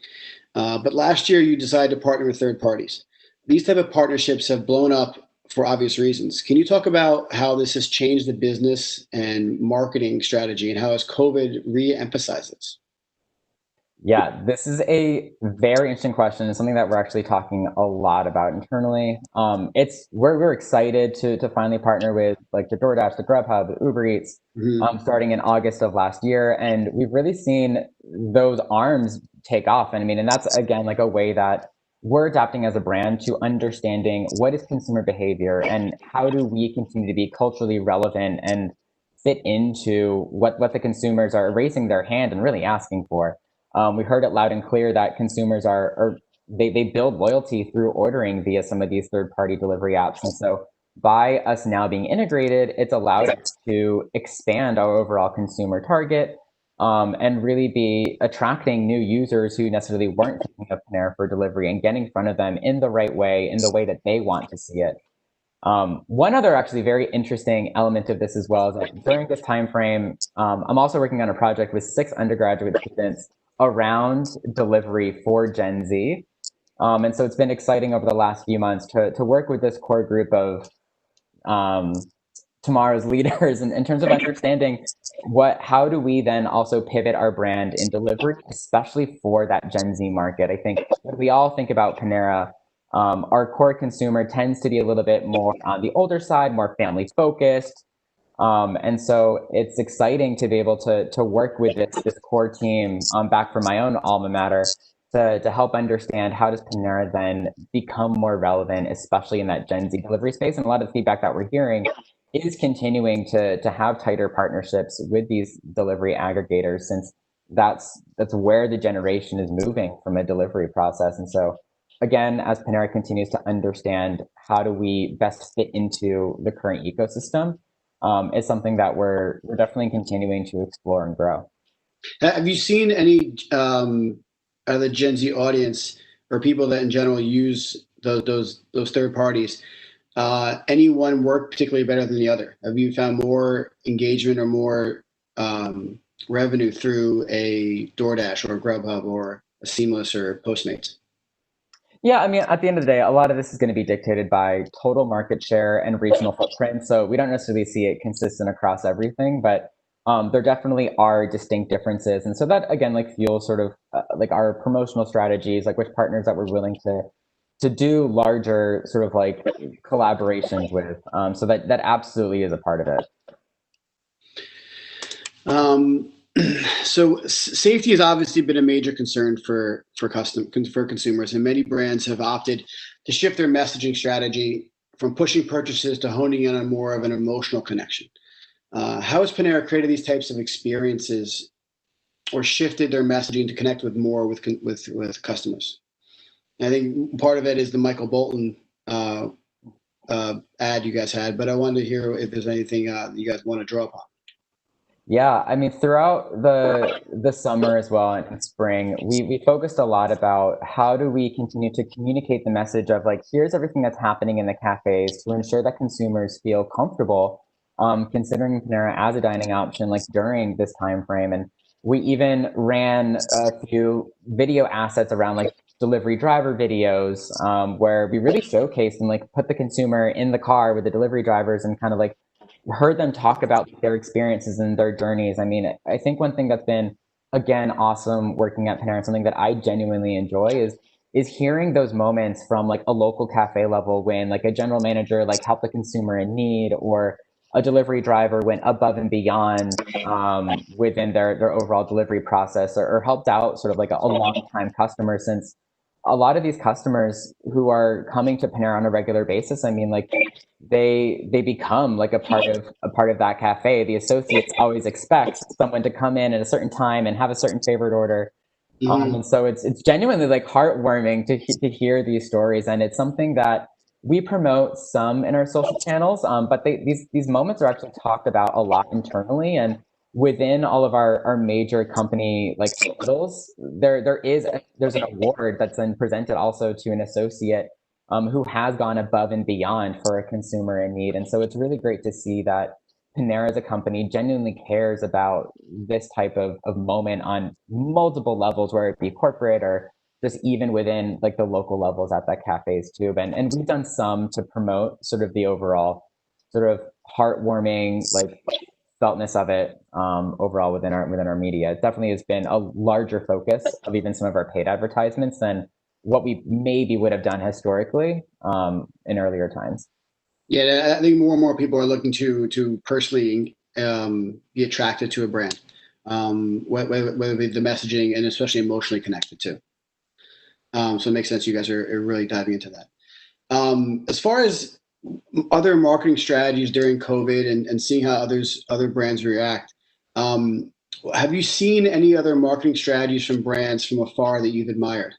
But last year you decided to partner with third parties. These type of partnerships have blown up for obvious reasons. Can you talk about how this has changed the business and marketing strategy, and how has COVID re-emphasized this? Yeah, this is a very interesting question. It's something that we're actually talking a lot about internally. We're excited to finally partner with like the DoorDash, the Grubhub, the Uber Eats, Mhm. starting in August of last year, and we've really seen those arms take off. And I mean, and that's again like a way that we're adapting as a brand to understanding what is consumer behavior and how do we continue to be culturally relevant and fit into what the consumers are raising their hand and really asking for. We heard it loud and clear that consumers they build loyalty through ordering via some of these third-party delivery apps. And so by us now being integrated, it's allowed us to expand our overall consumer target, and really be attracting new users who necessarily weren't thinking of Panera for delivery and getting in front of them in the right way, in the way that they want to see it. One other actually very interesting element of this as well is that during this time frame, I'm also working on a project with 6 undergraduate students around delivery for Gen Z. And so it's been exciting over the last few months to work with this core group of um, tomorrow's leaders in terms of understanding how do we then also pivot our brand in delivery, especially for that Gen Z market. I think when we all think about Panera, our core consumer tends to be a little bit more on the older side, more family focused. And so it's exciting to be able to work with this core team, back from my own alma mater, to help understand how does Panera then become more relevant, especially in that Gen Z delivery space. And a lot of the feedback that we're hearing is continuing to have tighter partnerships with these delivery aggregators, since that's where the generation is moving from a delivery process. And so again, as Panera continues to understand how do we best fit into the current ecosystem, is something that we're definitely continuing to explore and grow. Have you seen any of the Gen Z audience or people that in general use those third parties? Any one work particularly better than the other? Have you found more engagement or more revenue through a DoorDash or a Grubhub or a Seamless or Postmates? Yeah, I mean, at the end of the day, a lot of this is going to be dictated by total market share and regional footprint. So we don't necessarily see it consistent across everything, but there definitely are distinct differences. And so that again, like fuels sort of like our promotional strategies, like which partners that we're willing to do larger sort of like collaborations with. So that absolutely is a part of it. Um, so safety has obviously been a major concern for consumers, and many brands have opted to shift their messaging strategy from pushing purchases to honing in on more of an emotional connection. How has Panera created these types of experiences or shifted their messaging to connect with more with customers? And I think part of it is the Michael Bolton ad you guys had, but I wanted to hear if there's anything you guys want to draw upon. Yeah, I mean, throughout the summer as well and spring, we focused a lot about how do we continue to communicate the message of like, here's everything that's happening in the cafes to ensure that consumers feel comfortable, considering Panera as a dining option, like during this time frame. And we even ran a few video assets around like delivery driver videos, where we really showcased and like put the consumer in the car with the delivery drivers and kind of like heard them talk about their experiences and their journeys. I mean, I think one thing that's been again awesome working at Panera, something that I genuinely enjoy is hearing those moments from like a local cafe level when like a general manager like helped a consumer in need, or a delivery driver went above and beyond, within their overall delivery process, or helped out sort of like a long time customer, since a lot of these customers who are coming to Panera on a regular basis, I mean, like they become like a part of that cafe. The associates always expect someone to come in at a certain time and have a certain favorite order. Mm-hmm. And so it's genuinely like heartwarming to hear these stories, and it's something that we promote some in our social channels. But these moments are actually talked about a lot internally, and within all of our major company like titles, there's an award that's then presented also to an associate, who has gone above and beyond for a consumer in need. And so it's really great to see that Panera as a company genuinely cares about this type of moment on multiple levels, where it be corporate or just even within like the local levels at that cafes too. And we've done some to promote sort of the overall sort of heartwarming, like feltness of it overall within our media. It definitely has been a larger focus of even some of our paid advertisements than what we maybe would have done historically in earlier times. Yeah, I think more and more people are looking to personally be attracted to a brand, whether it be the messaging and especially emotionally connected too. So it makes sense you guys are really diving into that. As far as other marketing strategies during COVID and seeing how other brands react, um, have you seen any other marketing strategies from brands from afar that you've admired?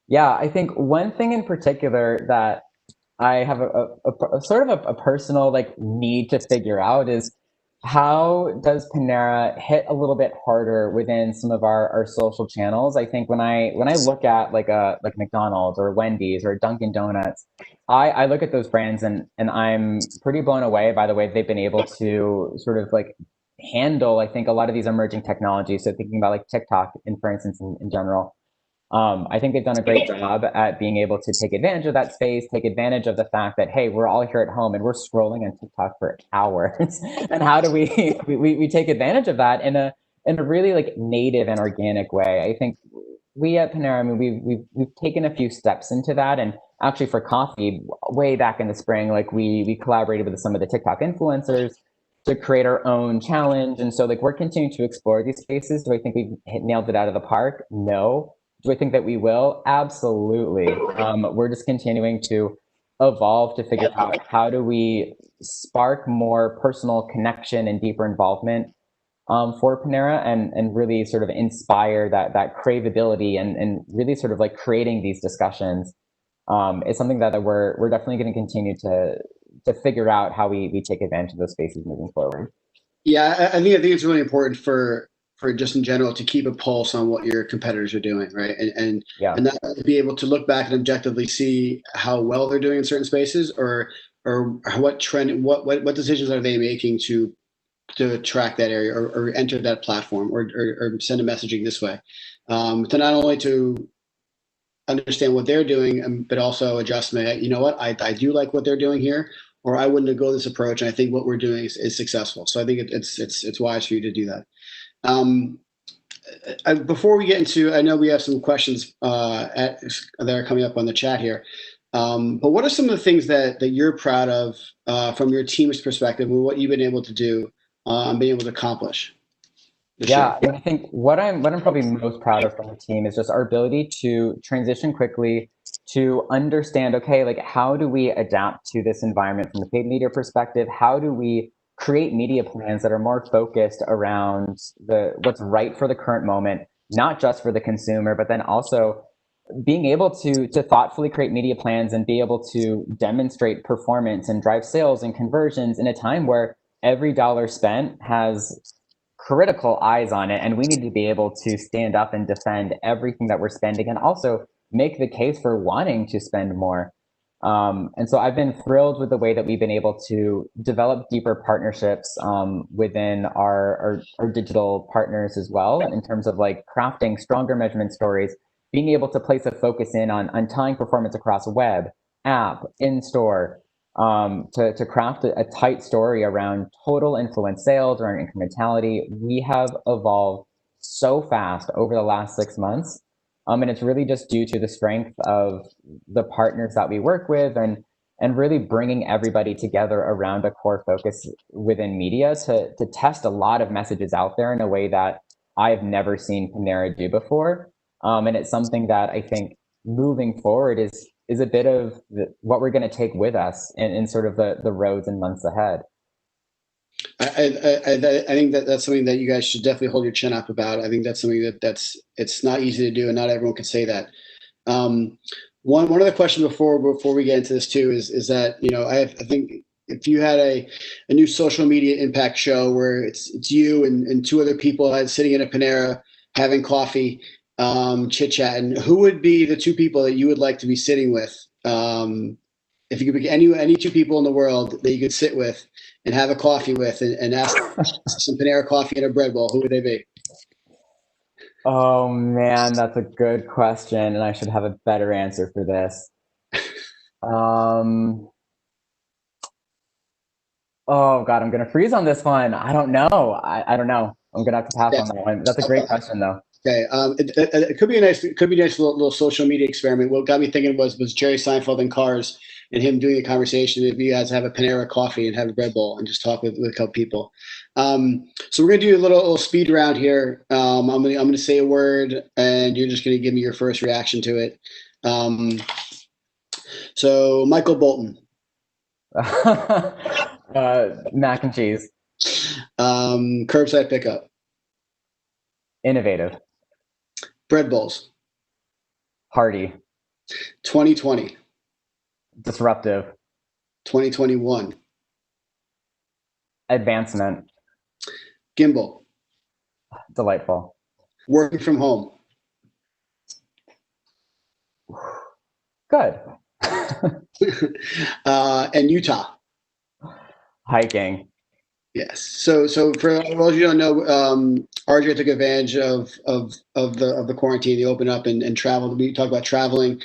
Yeah, I think one thing in particular that I have a sort of a personal like need to figure out is how does Panera hit a little bit harder within some of our social channels? I think when I look at like McDonald's or Wendy's or Dunkin' Donuts, I look at those brands and I'm pretty blown away by the way they've been able to sort of like handle, I think, a lot of these emerging technologies. So thinking about like TikTok, in for instance, in general, I think they've done a great job at being able to take advantage of that space, take advantage of the fact that, hey, we're all here at home and we're scrolling on TikTok for hours. And how do we take advantage of that in a really like native and organic way? I think we at Panera, I mean, we've taken a few steps into that. And actually for coffee, way back in the spring, like we collaborated with some of the TikTok influencers to create our own challenge. And so like we're continuing to explore these spaces. Do I think we've nailed it out of the park? No. Do I think that we will? Absolutely. We're just continuing to evolve to figure out how do we spark more personal connection and deeper involvement for Panera and really sort of inspire that craveability and really sort of like creating these discussions is something that we're definitely going to continue to figure out how we take advantage of those spaces moving forward. Yeah, I think it's really important for just in general to keep a pulse on what your competitors are doing, right? Yeah. And that be able to look back and objectively see how well they're doing in certain spaces, or what trend, what decisions are they making to track that area or enter that platform or send a messaging this way, to not only to understand what they're doing, but also adjust me. You know what? I do like what they're doing here, or I wouldn't have go this approach. And I think what we're doing is successful. So I think it's wise for you to do that. Um, Before we get into, I know we have some questions that are coming up on the chat here. But what are some of the things that you're proud of from your team's perspective and what you've been able to do and being able to accomplish this year? Yeah, and I think what I'm probably most proud of from the team is just our ability to transition quickly to understand, okay, like how do we adapt to this environment from the paid media perspective? How do we create media plans that are more focused around the what's right for the current moment, not just for the consumer, but then also being able to thoughtfully create media plans and be able to demonstrate performance and drive sales and conversions in a time where every dollar spent has critical eyes on it, and we need to be able to stand up and defend everything that we're spending and also make the case for wanting to spend more. And so I've been thrilled with the way that we've been able to develop deeper partnerships within our digital partners as well, in terms of like crafting stronger measurement stories, being able to place a focus in on tying performance across web, app, in store, to craft a tight story around total influence sales or incrementality. We have evolved so fast over the last 6 months. And it's really just due to the strength of the partners that we work with and really bringing everybody together around a core focus within media to test a lot of messages out there in a way that I've never seen Panera do before. And it's something that I think moving forward is a bit of what we're going to take with us in sort of the roads and months ahead. I think that's something that you guys should definitely hold your chin up about. I think that's something that's it's not easy to do, and not everyone can say that. Um, one other question before we get into this too is that I think if you had a new social media impact show where it's you and two other people sitting in a Panera having coffee, chit chatting, who would be the two people that you would like to be sitting with? If you could pick any two people in the world that you could sit with and have a coffee with and ask some Panera coffee and a bread bowl, who would they be? Oh man, that's a good question, and I should have a better answer for this. Um, Oh God, I'm gonna freeze on this one. I don't know. I don't know. I'm gonna have to pass Yeah. on that one. That's a great question though. Okay. It could be a nice little social media experiment. What got me thinking was Jerry Seinfeld in Cars and him doing a conversation. If you guys have a Panera coffee and have a Red Bull and just talk with a couple people. So we're gonna do a little speed round here. I'm gonna say a word and you're just gonna give me your first reaction to it. Um, so Michael Bolton, Mac and cheese, curbside pickup, innovative, bread bowls, hearty, 2020, disruptive, 2021, advancement, Gimbal, delightful, working from home, good, and Utah. hiking. Yes. So for those you don't know, RJ took advantage of the quarantine. He opened up and traveled. We talk about traveling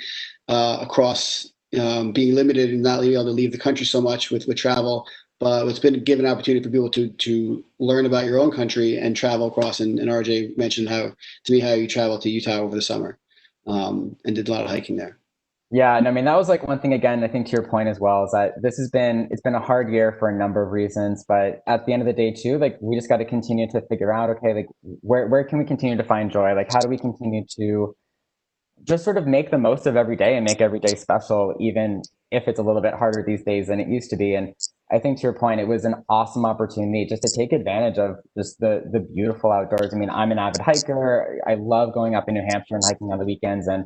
across, being limited and not being able to leave the country so much with travel. But it's been given an opportunity for people to learn about your own country and travel across. And RJ mentioned how to me how you traveled to Utah over the summer, and did a lot of hiking there. Yeah, and I mean that was like one thing again, I think to your point as well, is that it's been a hard year for a number of reasons, but at the end of the day too, like we just got to continue to figure out, okay, like where can we continue to find joy? Like how do we continue to just sort of make the most of every day and make every day special, even if it's a little bit harder these days than it used to be. And I think to your point, it was an awesome opportunity just to take advantage of just the beautiful outdoors. I mean, I'm an avid hiker. I love going up in New Hampshire and hiking on the weekends, and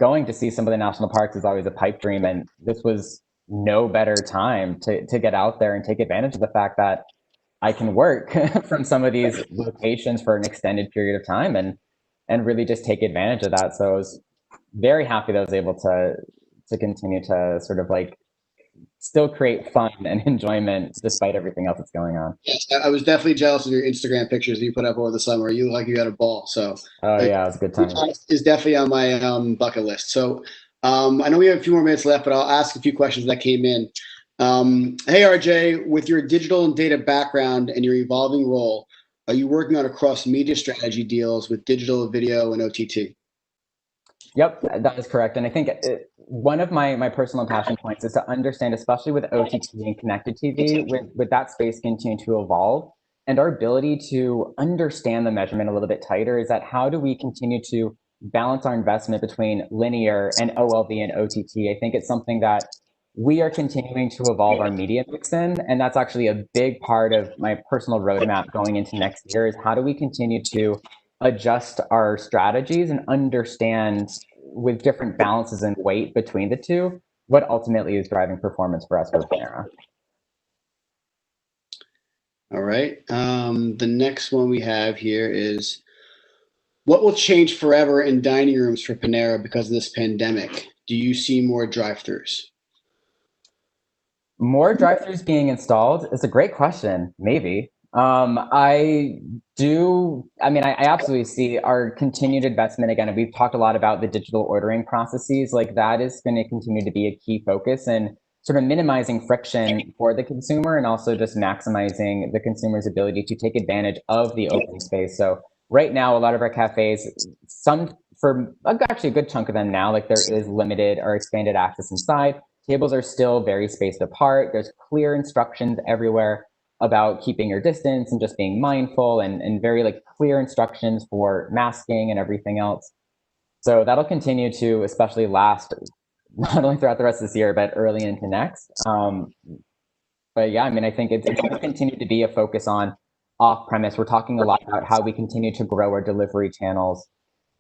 going to see some of the national parks is always a pipe dream. And this was no better time to get out there and take advantage of the fact that I can work from some of these locations for an extended period of time and really just take advantage of that. So I was very happy that I was able to continue to sort of like still create fun and enjoyment despite everything else that's going on. Yes, I was definitely jealous of your Instagram pictures that you put up over the summer. You look like you had a ball. So Oh uh, yeah, it was a good time. is definitely on my bucket list. So I know we have a few more minutes left, but I'll ask a few questions that came in. Hey RJ, with your digital and data background and your evolving role, are you working on a cross media strategy deals with digital, video, and OTT? Yep, that is correct. And I think one of my personal passion points is to understand, especially with OTT and connected TV, with that space continuing to evolve and our ability to understand the measurement a little bit tighter, is that how do we continue to balance our investment between linear and OLV and OTT? I think it's something that we are continuing to evolve our media mix in, and that's actually a big part of my personal roadmap going into next year, is how do we continue to adjust our strategies and understand with different balances and weight between the two what ultimately is driving performance for us for Panera. All right. The next one we have here is what will change forever in dining rooms for Panera because of this pandemic? Do you see more drive-throughs? More drive-throughs being installed is a great question. Maybe. I do. I mean, I absolutely see our continued investment again. And we've talked a lot about the digital ordering processes. Like that is going to continue to be a key focus and sort of minimizing friction for the consumer and also just maximizing the consumer's ability to take advantage of the open space. So right now, a lot of our cafes, some for actually a good chunk of them now, like there is limited or expanded access inside. Tables are still very spaced apart. There's clear instructions everywhere about keeping your distance and just being mindful and very like clear instructions for masking and everything else. So that'll continue to especially last not only throughout the rest of this year, but early into next. But yeah, I mean, I think it's going to continue to be a focus on off premise. We're talking a lot about how we continue to grow our delivery channels.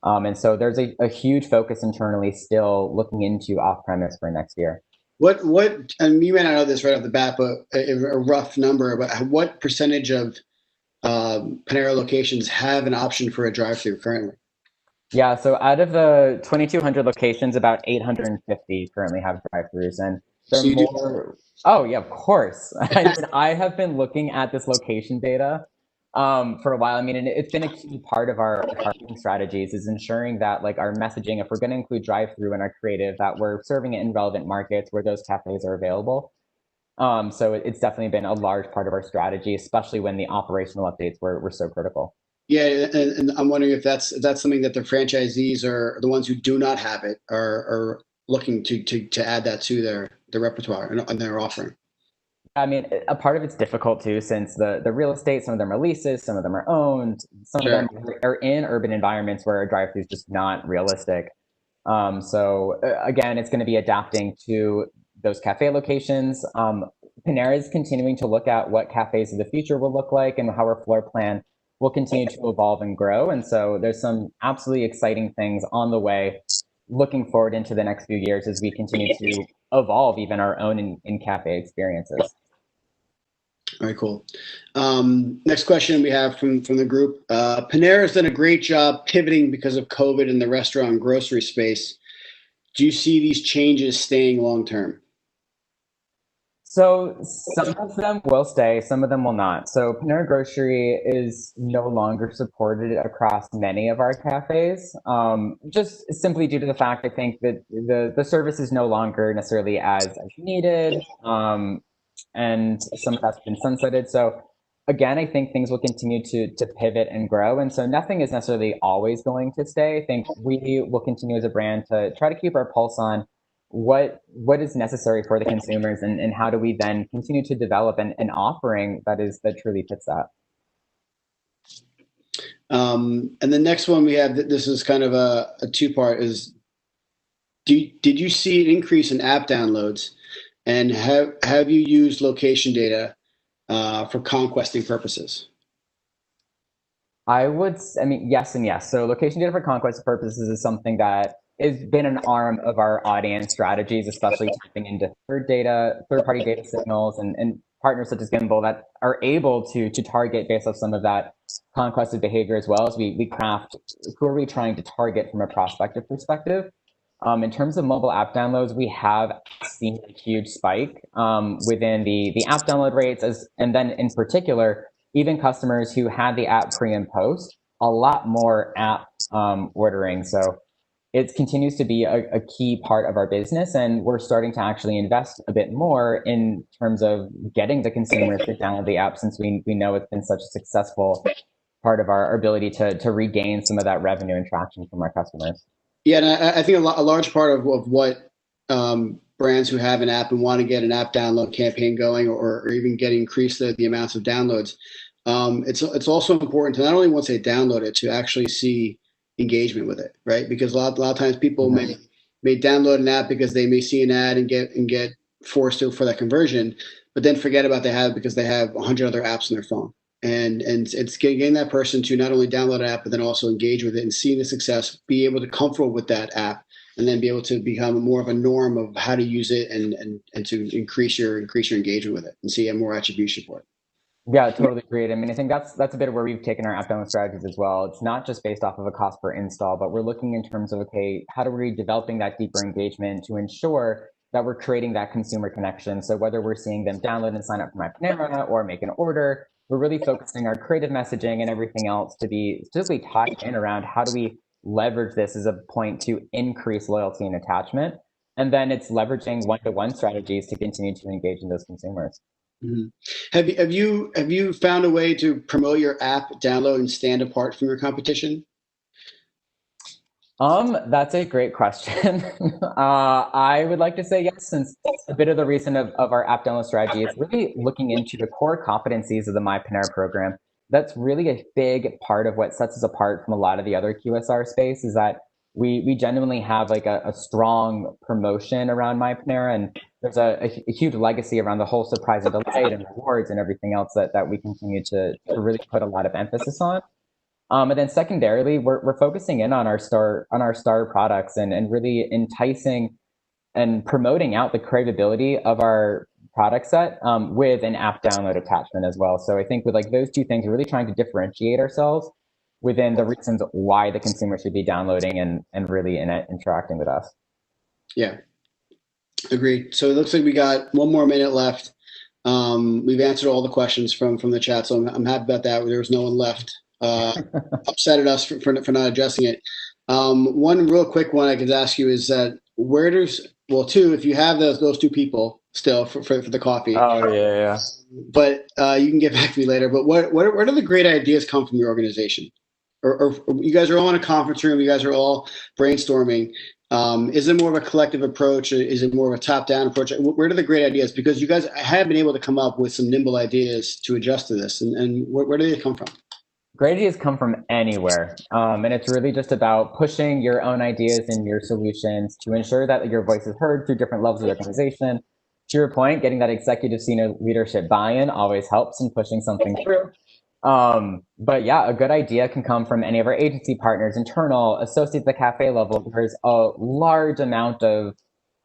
And so there's a huge focus internally still looking into off premise for next year. And you may not know this right off the bat, but a rough number, but what percentage of Panera locations have an option for a drive-through currently? Yeah, so out of the 2,200 locations, about 850 currently have drive-throughs, and they're So you do. more. Oh yeah, of course. I mean, I have been looking at this location data for a while. I mean, and it's been a key part of our marketing strategies is ensuring that like our messaging, if we're going to include drive-through in our creative, that we're serving it in relevant markets where those cafes are available. So it's definitely been a large part of our strategy, especially when the operational updates were so critical. Yeah, and I'm wondering if that's something that the franchisees or the ones who do not have it are looking to add that to their repertoire and their offering. I mean, a part of it's difficult too, since the real estate, some of them are leases, some of them are owned, some of Sure. them are in urban environments where a drive-through is just not realistic. So again, it's going to be adapting to those cafe locations. Panera is continuing to look at what cafes of the future will look like and how our floor plan will continue to evolve and grow. And so there's some absolutely exciting things on the way. Looking forward into the next few years as we continue to evolve even our own in cafe experiences. All right, cool. Next question we have from the group. Panera has done a great job pivoting because of COVID in the restaurant and grocery space. Do you see these changes staying long term? So some of them will stay, some of them will not. So Panera Grocery is no longer supported across many of our cafes, just simply due to the fact I think that the service is no longer necessarily as needed, and some of that's been sunsetted. So again, I think things will continue to pivot and grow, and so nothing is necessarily always going to stay. I think we will continue as a brand to try to keep our pulse on what is necessary for the consumers and how do we then continue to develop an offering that truly fits that. And the next one we have, this is kind of a two-part, is did you see an increase in app downloads, and have you used location data for conquesting purposes? I mean, yes and yes. So location data for conquest purposes is something that has been an arm of our audience strategies, especially tapping into third party data signals and partners such as Gimbal that are able to target based off some of that conquested behavior as well as we craft who are we trying to target from a prospective perspective. In terms of mobile app downloads, we have seen a huge spike within the app download rates, and then in particular, even customers who had the app pre and post, a lot more app ordering. So it continues to be a key part of our business, and we're starting to actually invest a bit more in terms of getting the consumers to download the app, since we know it's been such a successful part of our ability to regain some of that revenue and traction from our customers. Yeah, and I think a large part of what brands who have an app and want to get an app download campaign going, or even get increase the amounts of downloads, it's also important to not only once they download it to actually see engagement with it, right? Because a lot of times people may download an app because they may see an ad and get forced to for that conversion, but then forget about they have because they have 100 other apps on their phone. And it's getting that person to not only download an app but then also engage with it and see the success, be able to comfortable with that app, and then be able to become more of a norm of how to use it and to increase your engagement with it and see more attribution for it. Yeah, totally agreed. I mean, I think that's a bit of where we've taken our app download strategies as well. It's not just based off of a cost per install, but we're looking in terms of, okay, how do we developing that deeper engagement to ensure that we're creating that consumer connection? So whether we're seeing them download and sign up for my Panera or make an order, we're really focusing our creative messaging and everything else to be specifically tied in around how do we leverage this as a point to increase loyalty and attachment. And then it's leveraging one-to-one strategies to continue to engage in those consumers. Mm-hmm. Have you found a way to promote your app download and stand apart from your competition? That's a great question. I would like to say yes, since a bit of the reason of our app download strategy is really looking into the core competencies of the My Panera program. That's really a big part of what sets us apart from a lot of the other QSR space, is that we genuinely have like a strong promotion around My Panera, and there's a huge legacy around the whole surprise and delight and rewards and everything else that we continue to really put a lot of emphasis on. And then secondarily, we're focusing in on our star products and really enticing and promoting out the craveability of our product set with an app download attachment as well. So I think with like those two things, we're really trying to differentiate ourselves within the reasons why the consumer should be downloading and really interacting with us. Yeah, agreed. So it looks like we got one more minute left. We've answered all the questions from the chat, so I'm happy about that. There was no one left upset at us for not addressing it. One real quick one I could ask you is that two, if you have those two people still for the coffee. Oh yeah, yeah. But you can get back to me later. But where do the great ideas come from your organization? Or you guys are all in a conference room, you guys are all brainstorming. Is it more of a collective approach? Or is it more of a top-down approach? Where do the great ideas? Because you guys have been able to come up with some nimble ideas to adjust to this, and where do they come from? Great ideas come from anywhere. And it's really just about pushing your own ideas and your solutions to ensure that your voice is heard through different levels of the organization. To your point, getting that executive senior leadership buy-in always helps in pushing something through. But yeah, a good idea can come from any of our agency partners, internal, associate at the cafe level. There's a large amount of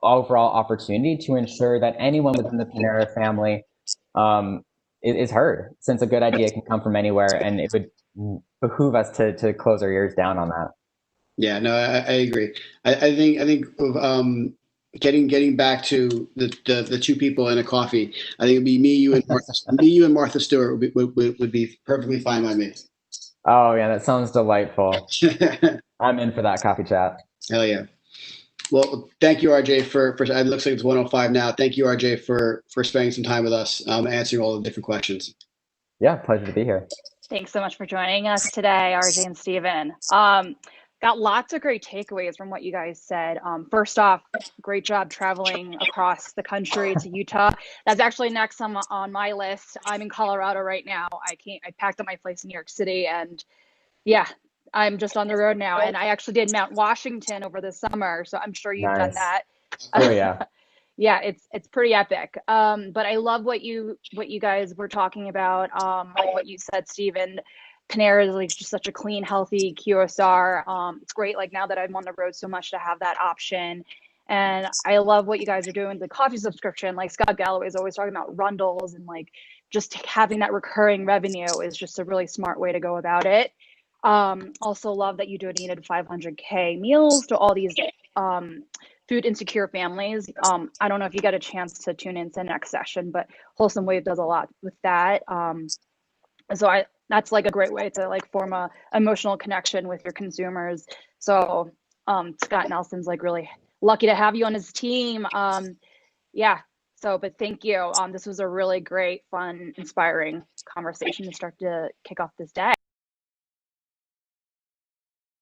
overall opportunity to ensure that anyone within the Panera family is heard, since a good idea can come from anywhere, and it would behoove us to close our ears down on that. Yeah, no, I agree. I think of getting back to the two people in a coffee. I think it'd be me, you, and Martha Stewart would be perfectly fine by me. Oh yeah, that sounds delightful. I'm in for that coffee chat. Hell yeah. Well, thank you, RJ, for it looks like it's 105 now. Thank you, RJ, for spending some time with us, answering all the different questions. Yeah, pleasure to be here. Thanks so much for joining us today, RJ and Steven. Got lots of great takeaways from what you guys said. First off, great job traveling across the country to Utah. That's actually next on my list. I'm in Colorado right now. I packed up my place in New York City, and yeah, I'm just on the road now. And I actually did Mount Washington over the summer, so I'm sure you've done Nice. that. Oh yeah. Yeah, it's pretty epic. But I love what you guys were talking about. Like what you said, Steven. Panera is like just such a clean, healthy QSR. It's great, like now that I'm on the road so much, to have that option. And I love what you guys are doing, the coffee subscription. Like Scott Galloway is always talking about rundles, and like just having that recurring revenue is just a really smart way to go about it. Also love that you donated 500K meals to all these food insecure families. I don't know if you got a chance to tune into the next session, but Wholesome Wave does a lot with that. So that's like a great way to like form a emotional connection with your consumers. So Scott Nelson's like really lucky to have you on his team. Yeah. So, but thank you. This was a really great, fun, inspiring conversation to start to kick off this day.